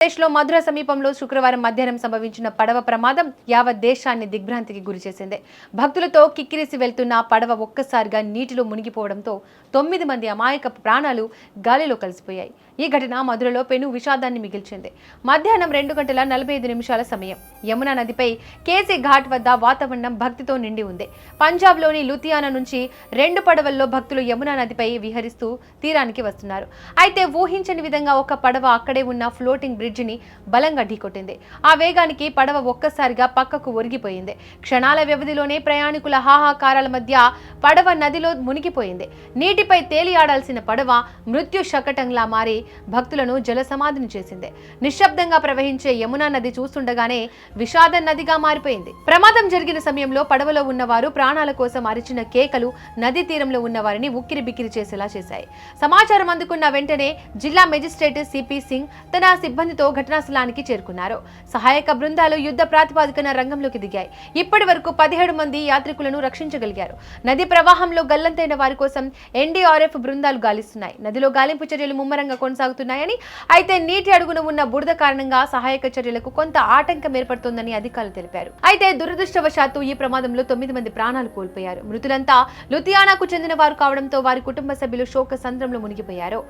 దేశంలో మధుర సమీపంలో శుక్రవారం మధ్యాహ్నం సంభవించిన పడవ ప్రమాదం యావత్ దేశాన్ని దిగ్భ్రాంతికి గురిచేసింది. భక్తులతో కిక్కిరిసి వెళ్తున్న పడవ ఒక్కసారిగా నీటిలో మునిగిపోవడంతో 9 మంది అమాయక ప్రాణాలు గాలిలో కలిసిపోయాయి. ఈ ఘటన మధురలో పెను విషాదాన్ని మిగిల్చింది. మధ్యాహ్నం 2:45 సమయం యమునా నదిపై కేసీ ఘాట్ వద్ద వాతావరణం భక్తితో నిండి ఉంది. పంజాబ్లోని లుధియానా నుంచి 2 పడవల్లో భక్తులు యమునా నదిపై విహరిస్తూ తీరానికి వస్తున్నారు. అయితే ఊహించని విధంగా ఒక పడవ అక్కడే ఉన్న ఫ్లోటింగ్ బ్రిడ్జిని బలంగా ఢీకొట్టింది. ఆ వేగానికి పడవ ఒక్కసారిగా పక్కకు ఒరిగిపోయింది. క్షణాల వ్యవధిలోనే ప్రయాణికుల హాహాకారాల మధ్య పడవ నదిలో మునిగిపోయింది. నీటిపై తేలియాడాల్సిన పడవ మృత్యు శకటంలా మారి భక్తులను జలసమాధిని చేసింది. నిశ్శబ్దంగా ప్రవహించే యమునా నది చూస్తుండగానే విషాద నదిగా మారిపోయింది. ప్రమాదం జరిగిన సమయంలో పడవలో ఉన్నవారు ప్రాణాల కోసం అరిచిన కేకలు నదీ తీరంలో ఉన్న వారిని ఉక్కిరి బిక్కిరి చేసేలా చేశాయి. సమాచారం అందుకున్న వెంటనే జిల్లా మెజిస్ట్రేట్ సిపి సింగ్ తన సిబ్బందితో ఘటనా స్థలానికి చేరుకున్నారు. సహాయక బృందాలు యుద్ధ ప్రాతిపదికన రంగంలోకి దిగాయి. ఇప్పటి వరకు 17 మంది యాత్రికులను రక్షించగలిగారు. నది ప్రవాహంలో గల్లంతైన వారి కోసం ఎన్డీఆర్ఎఫ్ బృందాలు గాలిస్తున్నాయి. నదిలో గాలింపు చర్యలు ముమ్మరంగా కొనసాగుతున్నాయని, అయితే నీటి అడుగున ఉన్న బురద కారణంగా సహాయక చర్యలకు కొంత ఆటంకం ఏర్పడుతోందని అధికారులు తెలిపారు. అయితే దురదృష్టవశాత్తు ఈ ప్రమాదంలో 9 మంది ప్రాణాలు కోల్పోయారు. మృతులంతా లుధియానాకు చెందిన వారు కావడంతో వారి కుటుంబ సభ్యులు శోక సంద్రంలో మునిగిపోయారు.